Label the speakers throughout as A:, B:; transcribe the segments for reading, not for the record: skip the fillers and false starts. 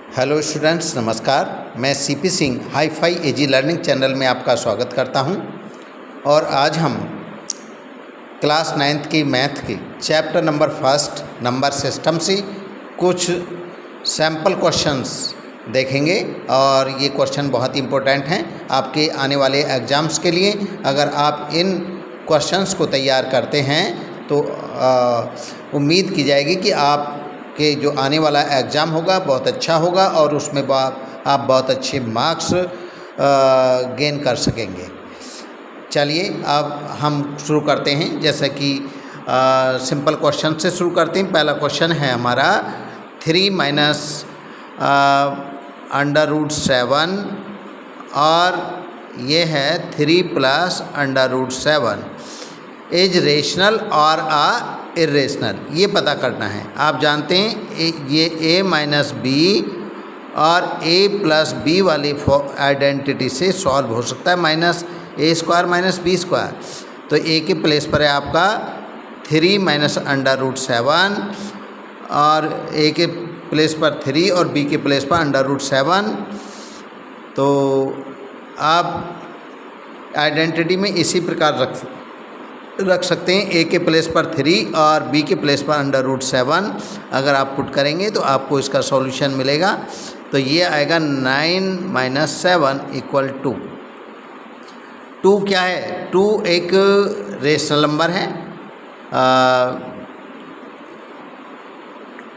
A: Hello students, नमस्कार। मैं CP Singh hi fi एजी learning channel में आपका स्वागत करता हूं। और आज हम क्लास 9th की मैथ की चैप्टर नंबर 1 नंबर सिस्टम से कुछ सैम्पल क्वेश्चंस देखेंगे। और ये क्वेश्चन बहुत ही इम्पोर्टेंट हैं आपके आने वाले एग्ज़ाम्स के लिए। अगर आप इन क्वेश्चंस को तैयार करते हैं तो उम्मीद की जाएगी कि आप कि जो आने वाला एग्ज़ाम होगा बहुत अच्छा होगा और उसमें आप बहुत अच्छे मार्क्स गेन कर सकेंगे। चलिए अब हम शुरू करते हैं। जैसे कि सिंपल क्वेश्चन से शुरू करते हैं। पहला क्वेश्चन है हमारा 3 माइनस √7 और ये है 3 प्लस √7 इज रेशनल और इर्रेशनल। ये पता करना है। आप जानते हैं ये a माइनस बी और a प्लस बी वाली आइडेंटिटी से सॉल्व हो सकता है। Minus a² minus b²। तो a के प्लेस पर है आपका 3 माइनस √7 और a के प्लेस पर 3 और b के प्लेस पर √7। तो आप आइडेंटिटी में इसी प्रकार रख सकते हैं। a के प्लेस पर 3 और b के प्लेस पर √7 अगर आप पुट करेंगे तो आपको इसका सॉल्यूशन मिलेगा। तो ये आएगा 9 माइनस 7 इक्वल टू 2 क्या है? 2 एक रेशनल नंबर है।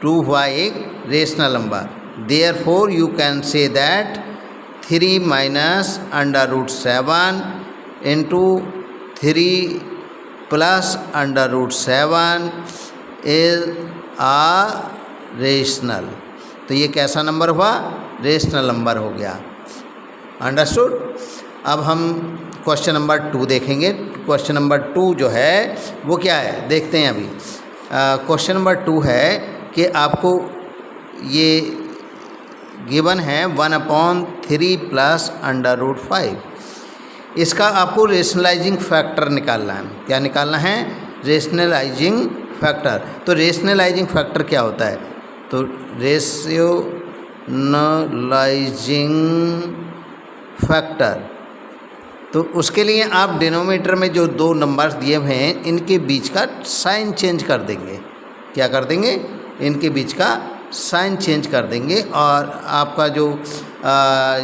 A: 2 हुआ एक rational number. Therefore you can say that 3 minus √7 into 3 plus √7 is rational. तो ये कैसा नंबर हुआ? रेशनल नंबर हो गया। अंडरस्टूड। अब हम क्वेश्चन नंबर 2 देखेंगे। क्वेश्चन नंबर 2 जो है वो क्या है देखते हैं अभी। क्वेश्चन नंबर 2 है कि आपको ये गिवन है 1/3 प्लस √5। इसका आपको रेशनलाइजिंग फैक्टर निकालना है। क्या निकालना है? Rationalising factor. तो रेशनलाइजिंग फैक्टर क्या होता है? तो रेशनलाइजिंग फैक्टर, तो उसके लिए आप डिनोमिनेटर में जो 2 नंबर्स दिए हुए हैं इनके बीच का साइन चेंज कर देंगे। क्या कर देंगे? इनके बीच का साइन चेंज कर देंगे और आपका जो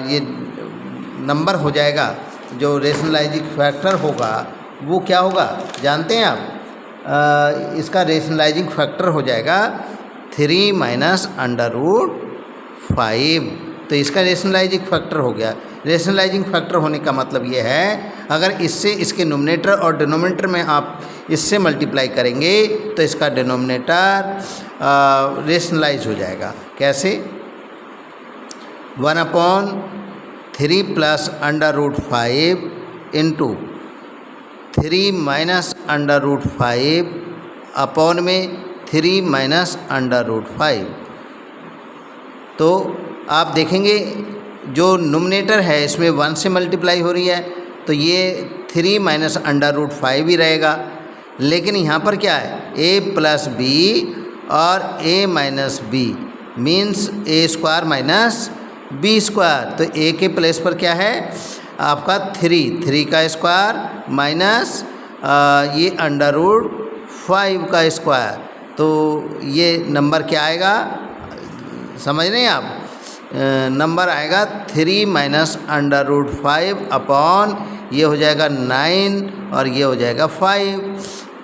A: ये नंबर हो जाएगा, जो रेशनलाइजिंग फैक्टर होगा वो क्या होगा जानते हैं आप? इसका रेशनलाइजिंग फैक्टर हो जाएगा 3 माइनस √5। तो इसका रेशनलाइजिंग फैक्टर हो गया। रेशनलाइजिंग फैक्टर होने का मतलब ये है, अगर इससे इसके नोमिनेटर और डिनोमिनेटर में आप इससे मल्टीप्लाई करेंगे तो इसका डिनोमिनेटर रेशनलाइज हो जाएगा। कैसे? 1/3 प्लस √5 इंटू 3 माइनस √5 अपॉन में 3 माइनस √5। तो आप देखेंगे जो नोमिनेटर है इसमें 1 से मल्टीप्लाई हो रही है तो ये 3 माइनस √5 ही रहेगा। लेकिन यहाँ पर क्या है? a प्लस बी और a minus B means a² minus b²। तो a के प्लेस पर क्या है आपका 3 का स्क्वायर माइनस ये √5 का स्क्वायर। तो ये नंबर क्या आएगा समझ रहे हैं आप? नंबर आएगा 3 माइनस √5 अपॉन ये हो जाएगा 9 और ये हो जाएगा 5।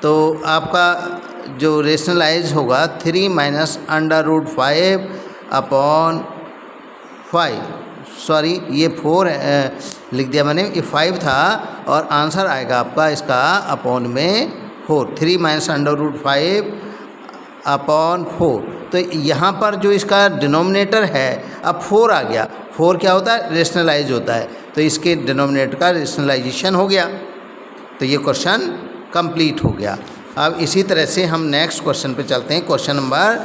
A: तो आपका जो रेशनलाइज होगा 3 माइनस √5 अपॉन 5, सॉरी ये 4 लिख दिया मैंने, ये 5 था और आंसर आएगा आपका इसका अपॉन में 4। 3 माइनस √5 अपॉन 4। तो यहाँ पर जो इसका डिनोमिनेटर है अब 4 आ गया। 4 क्या होता है? रेशनलाइज होता है। तो इसके डिनोमिनेटर का रेशनलाइजेशन हो गया। तो ये क्वेश्चन कंप्लीट हो गया। अब इसी तरह से हम नेक्स्ट क्वेश्चन पे चलते हैं, क्वेश्चन नंबर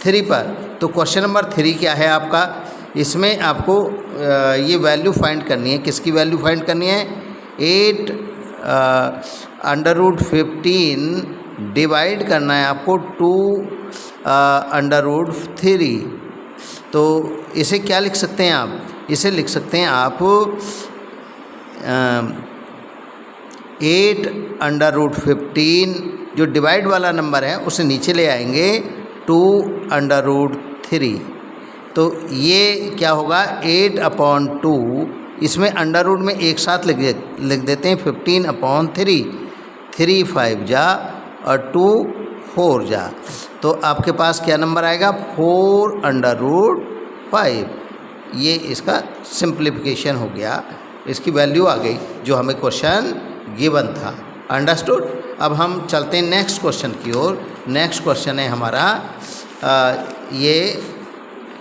A: 3 पर। तो क्वेश्चन नंबर 3 क्या है आपका? इसमें आपको ये वैल्यू फाइंड करनी है। किसकी वैल्यू फाइंड करनी है? 8 √15 डिवाइड करना है आपको 2 √3 तो इसे क्या लिख सकते हैं आप, इसे लिख सकते हैं आप 8√15 जो डिवाइड वाला नंबर है उसे नीचे ले आएंगे 2√3। तो ये क्या होगा 8/2, इसमें अंडर रूट में एक साथ लिख देते हैं 15/3, 3 5 जा और 2 4 जा। तो आपके पास क्या नंबर आएगा 4√5। ये इसका सिंप्लीफिकेशन हो गया, इसकी वैल्यू आ गई जो हमें क्वेश्चन गिवन था। अंडरस्टूड। अब हम चलते हैं नेक्स्ट क्वेश्चन की ओर। नेक्स्ट क्वेश्चन है हमारा ये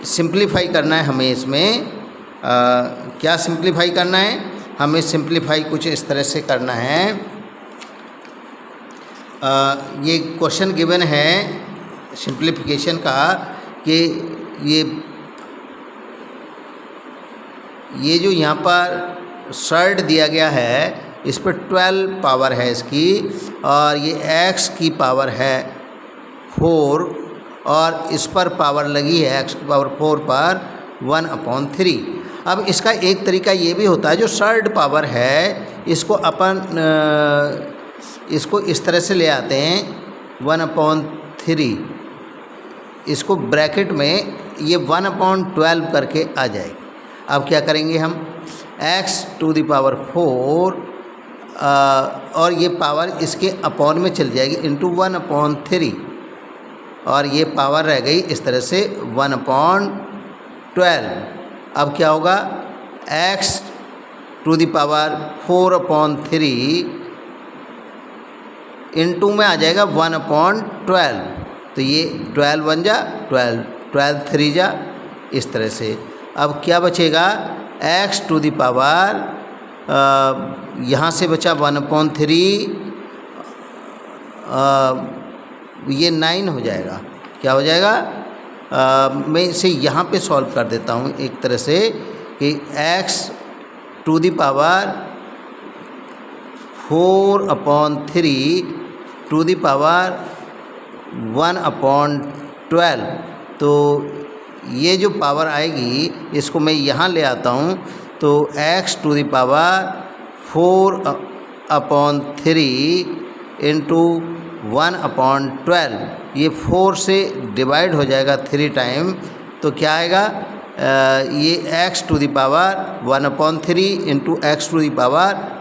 A: सिंप्लीफाई करना है हमें इसमें। क्या सिंप्लीफाई करना है हमें? सिंप्लीफाई कुछ इस तरह से करना है। ये क्वेश्चन गिवन है सिंप्लीफिकेशन का कि ये जो यहाँ पर सर्ड दिया गया है इस पर 12 पावर है इसकी, और ये x की पावर है 4 और इस पर पावर लगी है x की पावर 4 पर 1/3। अब इसका एक तरीका ये भी होता है, जो सर्ड पावर है इसको इस तरह से ले आते हैं 1/3, इसको ब्रैकेट में ये 1/12 करके आ जाएगी। अब क्या करेंगे हम x⁴ और ये पावर इसके अपॉन में चल जाएगी इंटू 1/3, और ये पावर रह गई इस तरह से 1/12। अब क्या होगा x⁴/3 इंटू में आ जाएगा 1/12। तो ये 12 1 जा 12, 12 3 जा, इस तरह से। अब क्या बचेगा x⁴, यहाँ से बचा 1/3, ये 9 हो जाएगा। क्या हो जाएगा? मैं इसे यहाँ पे सॉल्व कर देता हूँ एक तरह से कि x⁴ 4/3 1/12। तो ये जो पावर आएगी इसको मैं यहाँ ले आता हूँ, तो x⁴ 4/3 इंटू 1/12, ये 4 से डिवाइड हो जाएगा 3 टाइम। तो क्या आएगा ये x⁴ 1/3 इंटू x⁴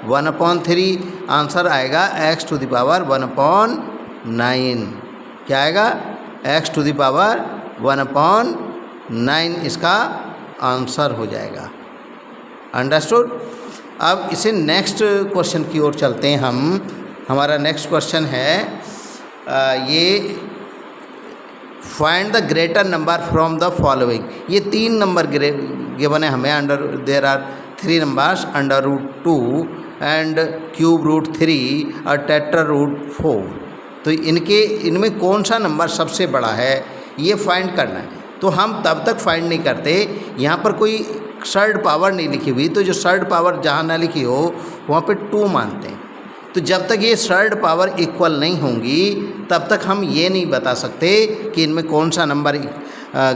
A: 1/3, आंसर आएगा x⁴ 1/9। क्या आएगा x⁴ 1/9 इसका आंसर हो जाएगा। अंडरस्टूड। अब इसे नेक्स्ट क्वेश्चन की ओर चलते हैं हम। हमारा नेक्स्ट क्वेश्चन है ये find the greater number from the following. ये 3 नंबर गिवन है हमें। देयर आर 3 नंबर्स √2 एंड √3 और √4। तो इनमें कौन सा नंबर सबसे बड़ा है ये फाइंड करना है। तो हम तब तक फाइंड नहीं करते, यहाँ पर कोई सर्ड पावर नहीं लिखी हुई, तो जो सर्ड पावर जहाँ ना लिखी हो वहाँ पे 2 मानते हैं। तो जब तक ये सर्ड पावर इक्वल नहीं होंगी तब तक हम ये नहीं बता सकते कि इनमें कौन सा नंबर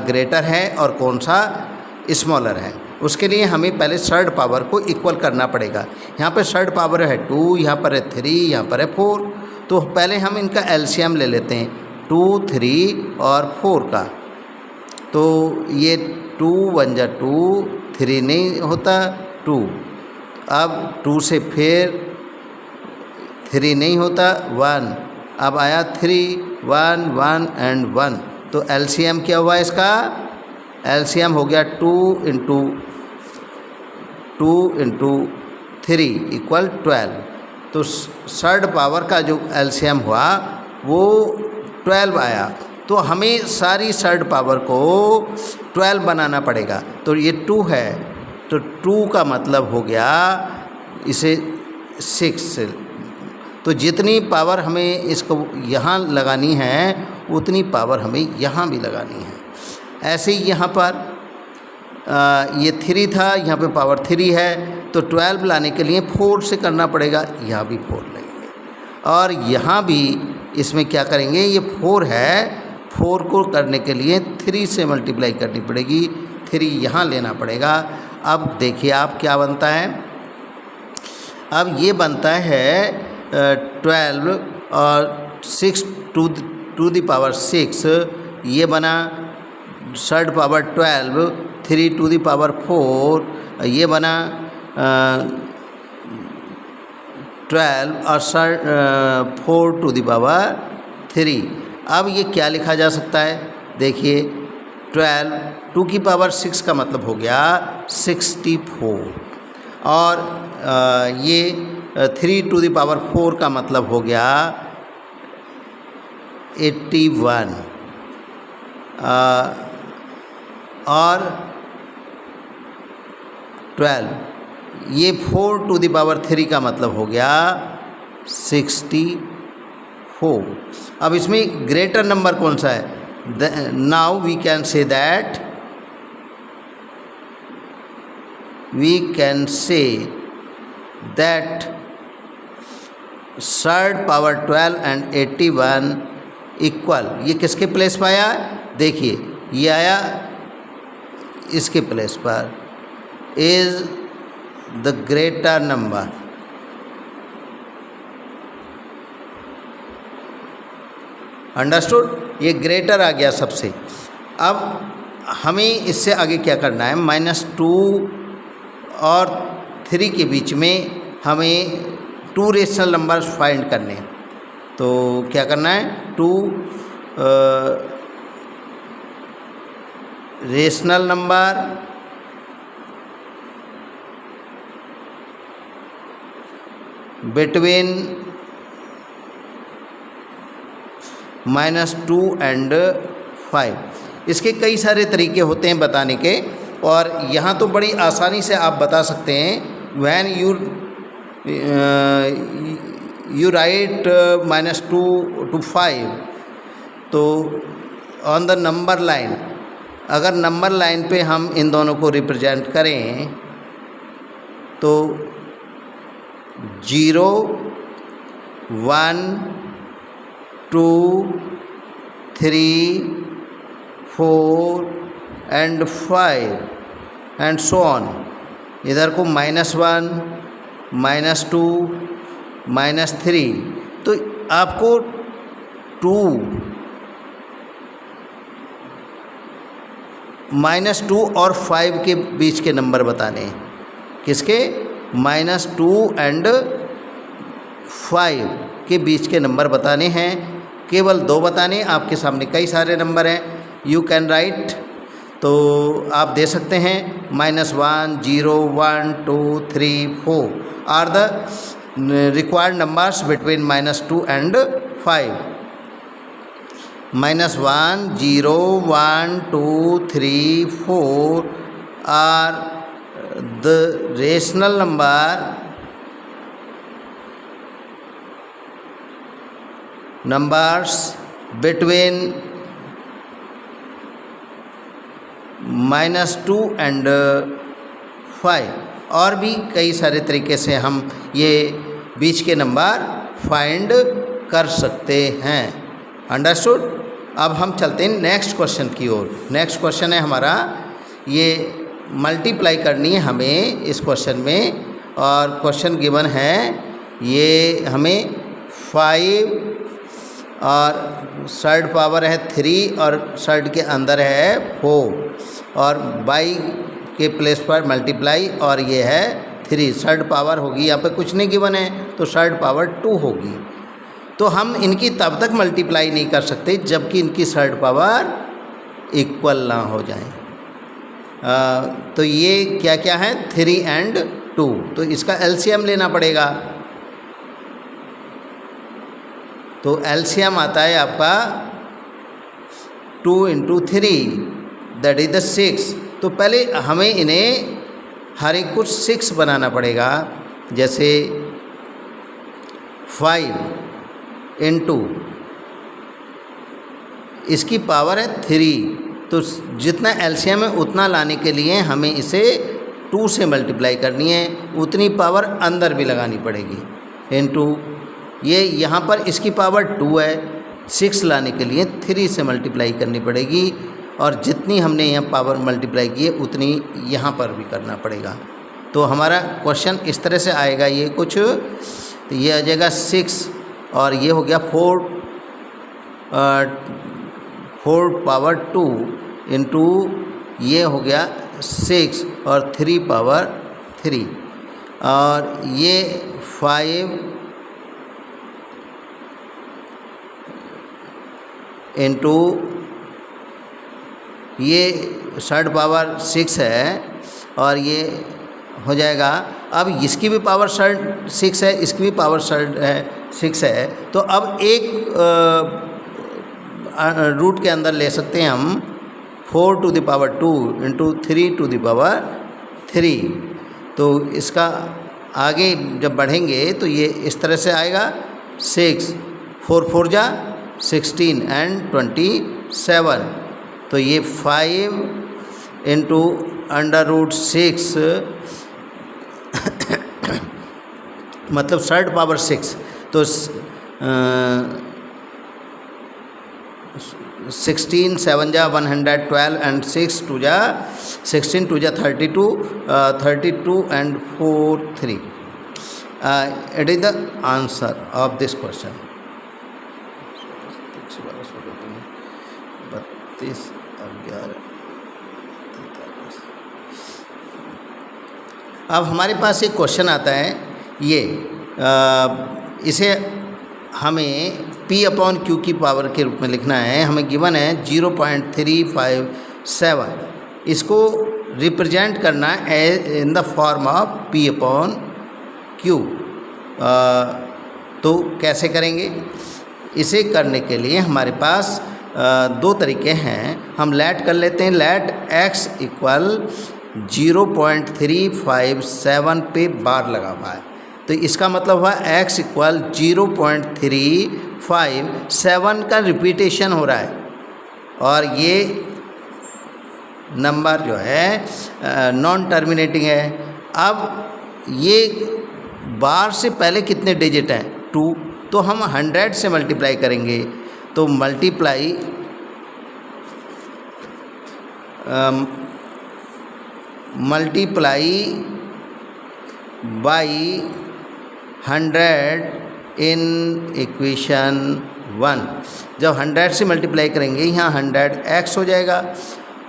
A: ग्रेटर है और कौन सा स्मॉलर है। उसके लिए हमें पहले सर्ड पावर को इक्वल करना पड़ेगा। यहाँ पर सर्ड पावर है 2, यहाँ पर है 3, यहाँ पर है 4। तो पहले हम इनका एलसीएम ले लेते हैं 2, 3 और 4 का। तो ये 2 1 जा 2, 3 नहीं होता 2। अब 2 से फिर 3 नहीं होता 1, अब आया 3, 1 1 एंड 1। तो एलसीएम क्या हुआ इसका? एलसीएम हो गया 2 इंटू 3 इक्वल 12। तो सर्ड पावर का जो एलसीएम हुआ वो 12 आया। तो हमें सारी सर्ड पावर को 12 बनाना पड़ेगा। तो ये 2 है, तो 2 का मतलब हो गया इसे 6। तो जितनी पावर हमें इसको यहाँ लगानी है उतनी पावर हमें यहाँ भी लगानी है। ऐसे ही यहाँ पर ये 3 था, यहाँ पे पावर 3 है, तो 12 लाने के लिए 4 से करना पड़ेगा, यहाँ भी 4 लगेंगे। और यहाँ भी इसमें क्या करेंगे, ये 4 है 4 को करने के लिए 3 से मल्टीप्लाई करनी पड़ेगी, 3 यहाँ लेना पड़ेगा। अब देखिए आप क्या बनता है, अब ये बनता है 12 और 6 टू द पावर 6, ये बना third power 12, 3 to the power 4, ये बना 12 और 4 टू द पावर 3। अब ये क्या लिखा जा सकता है, देखिए 12 2 की पावर 6 का मतलब हो गया 64, और ये 3 टू द पावर 4 का मतलब हो गया 81, और 12 ये 4 टू द पावर 3 का मतलब हो गया 64। अब इसमें ग्रेटर नंबर कौन सा है, now we can say that third power 12 and 81 equal, ये किसके प्लेस पर आया, देखिए ये आया इसके प्लेस पर, is the greater number. Understood, ये ग्रेटर आ गया सबसे। अब हमें इससे आगे क्या करना है, -2 और 3 के बीच में हमें 2 रेशनल नंबर्स फाइंड करने हैं। तो क्या करना है, 2 रेशनल नंबर बिटवीन -2 एंड 5। इसके कई सारे तरीके होते हैं बताने के, और यहाँ तो बड़ी आसानी से आप बता सकते हैं। व्हेन यू राइट -2 to 5, तो ऑन द नंबर लाइन, अगर नंबर लाइन पे हम इन दोनों को रिप्रेजेंट करें तो 0 1 2 3 4 एंड 5 एंड सो ऑन। इधर को -1 -2 -3, तो आपको 2 -2 और 5 के बीच के नंबर बताने हैं। किसके, -2 एंड 5 के बीच के नंबर बताने हैं, केवल 2 बताने। आपके सामने कई सारे नंबर हैं, यू कैन राइट, तो आप दे सकते हैं -1 0 1 2 3 4 are the required numbers between -2 and 5। -1 0 1 2 3 4 are the rational numbers between -2 and 5। और भी कई सारे तरीके से हम ये बीच के नंबर फाइंड कर सकते हैं। अंडरस्टूड। अब हम चलते हैं नेक्स्ट क्वेश्चन की ओर। नेक्स्ट क्वेश्चन है हमारा, ये मल्टीप्लाई करनी है हमें इस क्वेश्चन में, और क्वेश्चन गिवन है ये हमें 5 और थर्ड पावर है 3 और थर्ड के अंदर है 4 और बाई के प्लेस पर मल्टीप्लाई, और ये है 3 थर्ड पावर होगी। यहाँ पे कुछ नहीं गिवन है तो थर्ड पावर 2 होगी। तो हम इनकी तब तक मल्टीप्लाई नहीं कर सकते जबकि इनकी थर्ड पावर इक्वल ना हो जाए। तो ये क्या क्या है, 3 एंड 2, तो इसका एलसीएम लेना पड़ेगा। तो एलसीएम आता है आपका 2 × 3 दैट इज द 6। तो पहले हमें इन्हें हर एक कुछ 6 बनाना पड़ेगा। जैसे 5 × इसकी पावर है 3, तो जितना एलसीएम है उतना लाने के लिए हमें इसे 2 से मल्टीप्लाई करनी है, उतनी पावर अंदर भी लगानी पड़ेगी। इनटू ये यहाँ पर इसकी पावर 2 है, 6 लाने के लिए 3 से मल्टीप्लाई करनी पड़ेगी, और जितनी हमने यहाँ पावर मल्टीप्लाई की है उतनी यहाँ पर भी करना पड़ेगा। तो हमारा क्वेश्चन इस तरह से आएगा, ये कुछ, तो ये आ जाएगा 6 और ये हो गया 4 पावर 2 इंटू ये हो गया 6 और 3 पावर 3, और ये 5 इंटू ये 3rd पावर 6 है, और ये हो जाएगा। अब इसकी भी पावर 6 है, इसकी भी पावर 6 है, तो अब एक रूट के अंदर ले सकते हैं हम 4 to the power 2 into 3 to the power 3। तो इसका आगे जब बढ़ेंगे तो ये इस तरह से आएगा, 6 4 4 जा 16 एंड 27, तो ये 5 इंटू √6 मतलब 3rd पावर 6, तो 16 7 जा 112 एंड 6 2 जा 16 2 जा 32 32 and 4 3। It is the answer of this question. 32 11। अब हमारे पास एक क्वेश्चन आता है, ये इसे हमें P/Q की पावर के रूप में लिखना है। हमें गिवन है 0.357, इसको रिप्रेजेंट करना है in the form of P/Q। तो कैसे करेंगे? इसे करने के लिए हमारे पास दो तरीके हैं। हम लेट कर लेते हैं, लेट x इक्वल 0.357 पे बार लगा हुआ है, तो इसका मतलब हुआ x इक्वल 0.357 का रिपीटेशन हो रहा है, और ये नंबर जो है नॉन टर्मिनेटिंग है। अब ये बार से पहले कितने डिजिट हैं? 2, तो हम 100 से मल्टीप्लाई करेंगे, तो मल्टीप्लाई बाई 100 इन इक्वेशन 1। जब 100 से मल्टीप्लाई करेंगे यहाँ 100x हो जाएगा,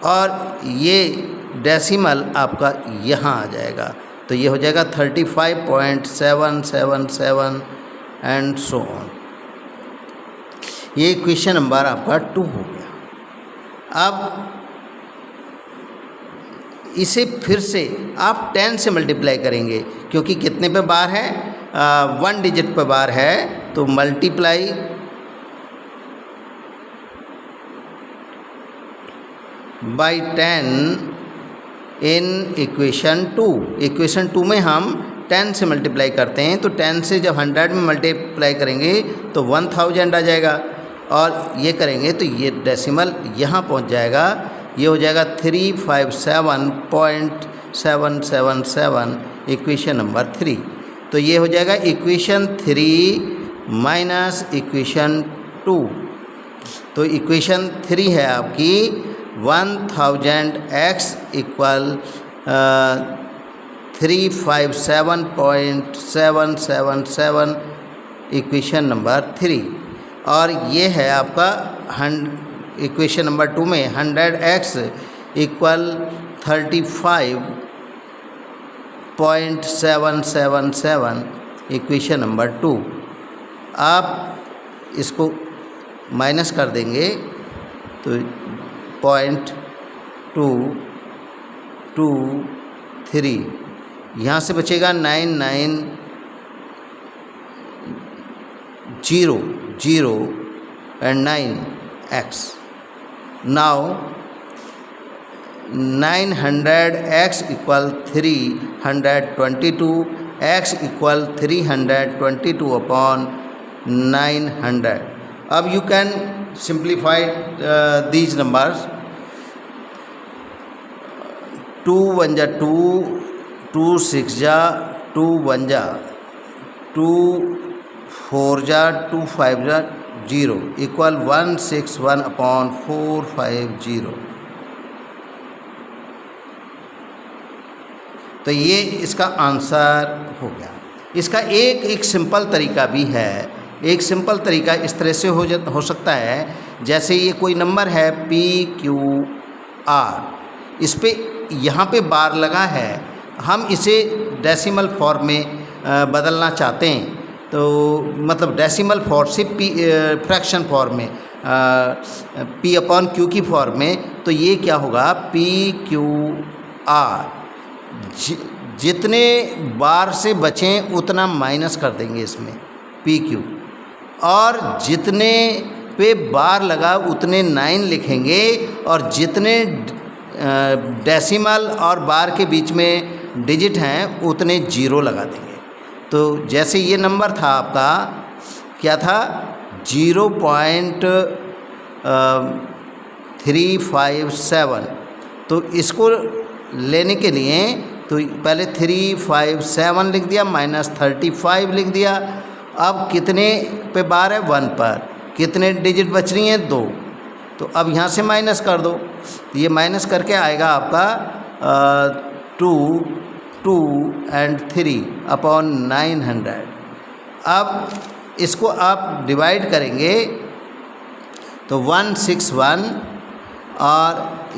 A: और ये डेसिमल आपका यहाँ आ जाएगा, तो ये हो जाएगा 35.777 एंड सो ऑन। ये इक्वेशन नंबर आपका 2 हो गया। अब इसे फिर से आप 10 से मल्टीप्लाई करेंगे, क्योंकि कितने पे बार है? 1 डिजिट पे बार है, तो multiply by 10 in equation 2। Equation 2 में हम 10 से मल्टीप्लाई करते हैं, तो 10 से जब 100 में मल्टीप्लाई करेंगे तो 1000 आ जाएगा, और ये करेंगे तो ये डेसिमल यहाँ पहुँच जाएगा, ये हो जाएगा 357.777 इक्वेशन नंबर 3। तो ये हो जाएगा इक्वेशन 3 माइनस इक्वेशन 2। तो इक्वेशन 3 है आपकी 1000x इक्वल 357.777 इक्वेशन नंबर 3, और ये है आपका इक्वेशन नंबर 2 में 100x इक्वल 35.777 इक्वेशन नंबर 2। आप इसको माइनस कर देंगे तो 0.223 यहाँ से बचेगा 990 and 9x। Now 900x equal 322, x equal 322 upon 900. अब you can simplify these numbers. 2 1 जा 2, 2 6 जा 2 1 जा 2 4 जा 2 5 जा 0 इक्वल 161/450। तो ये इसका आंसर हो गया। इसका एक सिंपल तरीका भी है। एक सिंपल तरीका इस तरह से हो सकता है, जैसे ये कोई नंबर है PQR, इस पे यहाँ पे बार लगा है, हम इसे डेसिमल फॉर्म में बदलना चाहते हैं, तो मतलब डेसिमल फॉर्म से फ्रैक्शन फॉर्म में P/Q की फॉर्म में, तो ये क्या होगा PQR। जितने बार से बचें उतना माइनस कर देंगे इसमें PQ, और जितने पे बार लगा उतने 9 लिखेंगे, और जितने डेसिमल और बार के बीच में डिजिट हैं उतने 0 लगा देंगे। तो जैसे ये नंबर था आपका क्या था 0.357, तो इसको लेने के लिए तो पहले 357 लिख दिया, -35 लिख दिया। अब कितने पे बार है 1 पर, कितने डिजिट बच रही हैं 2, तो अब यहाँ से माइनस कर दो, ये माइनस करके आएगा आपका 2 and 3/900। अब इसको आप डिवाइड करेंगे तो 161 और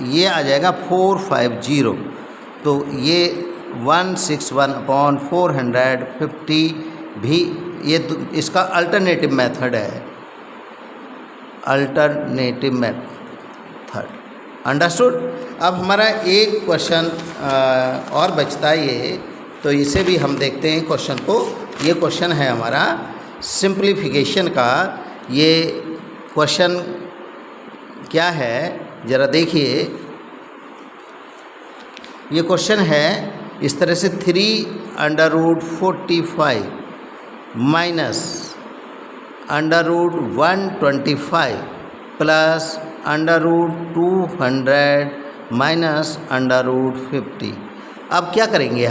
A: ये आ जाएगा 450, तो ये 161/450 भी ये इसका अल्टरनेटिव मेथड है, अल्टरनेटिव मेथड। अंडरस्टूड। अब हमारा एक क्वेश्चन और बचता है ये, तो इसे भी हम देखते हैं क्वेश्चन को। ये क्वेश्चन है हमारा सिंप्लीफिकेशन का। ये क्वेश्चन क्या है ज़रा देखिए। ये क्वेश्चन है इस तरह से 3√45 माइनस √125 प्लस √200 माइनस √50। अब क्या करेंगे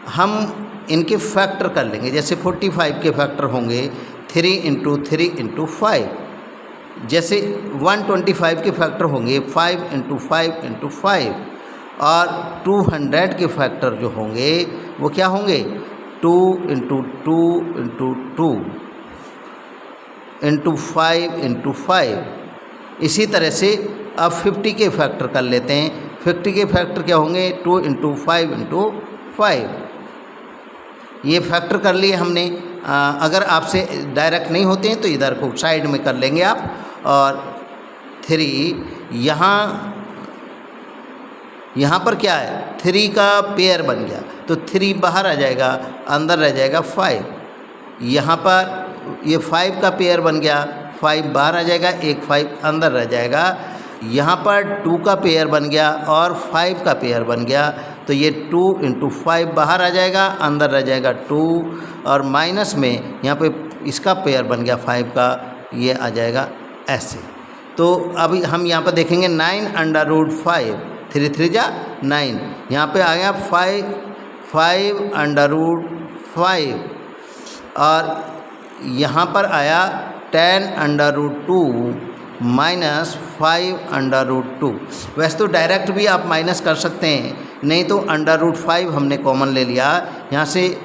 A: हम इनके फैक्टर कर लेंगे। जैसे 45 के फैक्टर होंगे 3 × 3 × 5, जैसे 125 के फैक्टर होंगे 5 × 5 × 5, और 200 के फैक्टर जो होंगे वो क्या होंगे 2 × 2 × 2 × 5 × 5। इसी तरह से अब 50 के फैक्टर कर लेते हैं। 50 के फैक्टर क्या होंगे 2 × 5 × 5। ये फैक्टर कर लिए हमने। अगर आपसे डायरेक्ट नहीं होते हैं तो इधर को साइड में कर लेंगे आप, और 3 यहाँ पर क्या है 3 का पेयर बन गया, तो 3 बाहर आ जाएगा, अंदर रह जाएगा 5। यहाँ पर ये 5 का पेयर बन गया, 5 बाहर आ जाएगा, एक 5 अंदर रह जाएगा। यहाँ पर 2 का पेयर बन गया और 5 का पेयर बन गया, तो ये 2 × 5 बाहर आ जाएगा, अंदर रह जाएगा 2, और माइनस में यहाँ पे इसका पेयर बन गया 5 का, ये आ जाएगा ऐसे। तो अभी हम यहाँ पर देखेंगे 9√5, 3 3 जा 9, यहाँ पे आ गया 5 √5, और यहाँ पर आया 10√2 माइनस 5√2। वैसे तो डायरेक्ट भी आप माइनस कर सकते हैं, नहीं तो √5 हमने कॉमन ले लिया। यहाँ से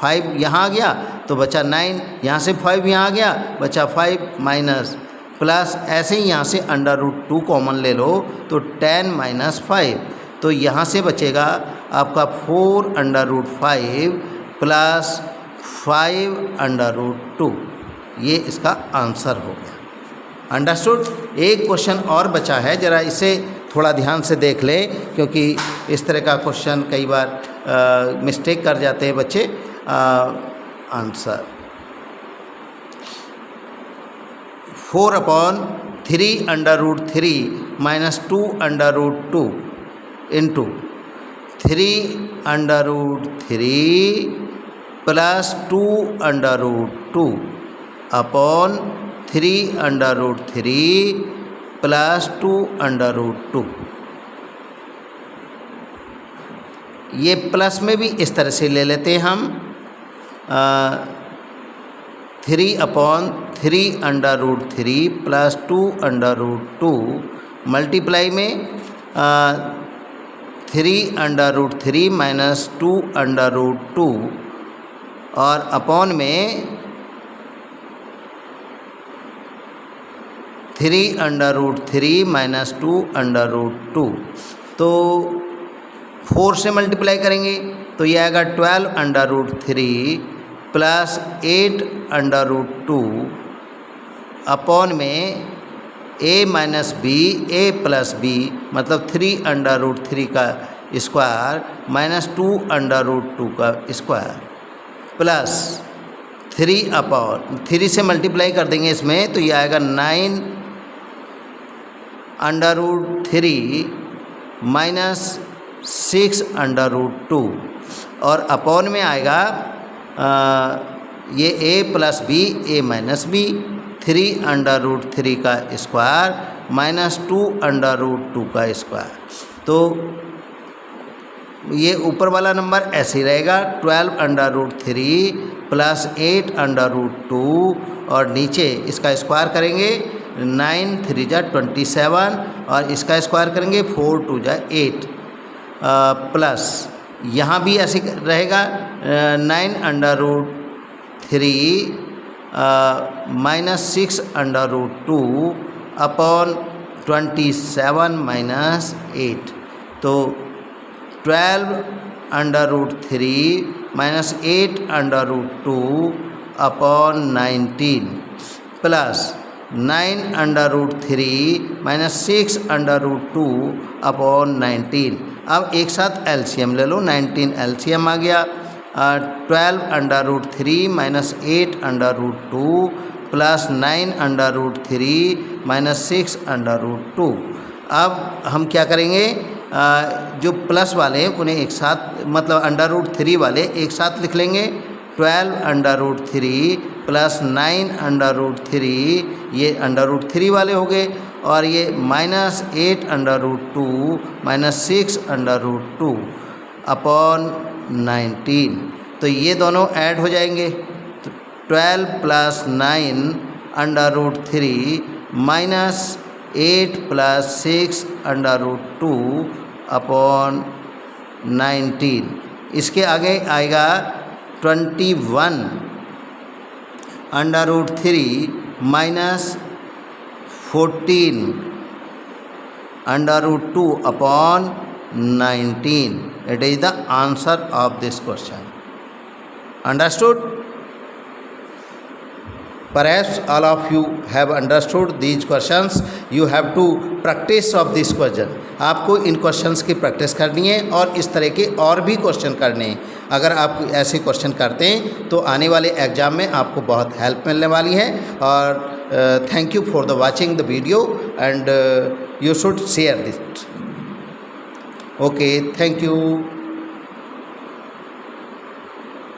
A: 5 यहाँ आ गया तो बचा 9, यहाँ से 5 यहाँ आ गया बचा 5 माइनस, प्लस ऐसे ही यहाँ से √2 कॉमन ले लो तो 10 - 5, तो यहाँ से बचेगा आपका 4√5 प्लस 5√2। ये इसका आंसर हो गया। अंडरस्टूड। एक क्वेश्चन और बचा है, ज़रा इसे थोड़ा ध्यान से देख ले, क्योंकि इस तरह का क्वेश्चन कई बार मिस्टेक कर जाते हैं बच्चे। Answer 4/3√3 - 2√2 into 3√3 plus 2√2 upon 3√3 plus 2√2। ये प्लस में भी इस तरह से ले लेते हैं हम 3/3 3√3 प्लस 2√2 मल्टीप्लाई में 3√3 माइनस 2√2 और अपॉन में 3√3 माइनस 2√2। तो 4 से मल्टीप्लाई करेंगे तो ये आएगा 12√3 प्लस 8√2 अपॉन में a minus B a plus B मतलब 3√3 का स्क्वायर माइनस 2√2 का स्क्वायर प्लस 3 से मल्टीप्लाई कर देंगे इसमें तो ये आएगा 9√3 माइनस 6√2 और अपॉन में आएगा ये a plus B a minus B 3√3 का स्क्वायर माइनस 2√2 का स्क्वायर। तो ये ऊपर वाला नंबर ऐसे ही रहेगा 12√3 प्लस 8√2 और नीचे इसका स्क्वायर करेंगे 9 3 जा 27 और इसका स्क्वायर करेंगे 4 2 जा 8 प्लस यहाँ भी ऐसे रहेगा 9√3 माइनस 6√2 अपॉन 27 माइनस 8 तो 12√3 minus 8√2 upon 19 plus 9√3 minus 6√2 upon 19। अब एक साथ एलसीएम ले लो, 19 एलसीएम आ गया 12√3 माइनस 8√2 प्लस 9√3 माइनस 6√2। अब हम क्या करेंगे जो प्लस वाले हैं उन्हें एक साथ मतलब √3 वाले एक साथ लिख लेंगे 12√3 प्लस 9√3 ये √3 वाले हो गए और ये माइनस 8√2 माइनस 6√2 अपॉन 19। तो ये दोनों ऐड हो जाएंगे तो 12 प्लस 9√3 माइनस 8 प्लस 6√2 अपॉन 19। इसके आगे आएगा 21√3 minus 14√2 upon 19. It is the answer of this question. Understood? Perhaps all of you have understood these questions. You have to practice of this question. आपको इन क्वेश्चंस की practice करनी है और इस तरह के और भी क्वेश्चन करने हैं। अगर आप ऐसे क्वेश्चन करते हैं तो आने वाले एग्ज़ाम में आपको बहुत हेल्प मिलने वाली है। और thank you for the watching the video and you should share this. Okay, thank you.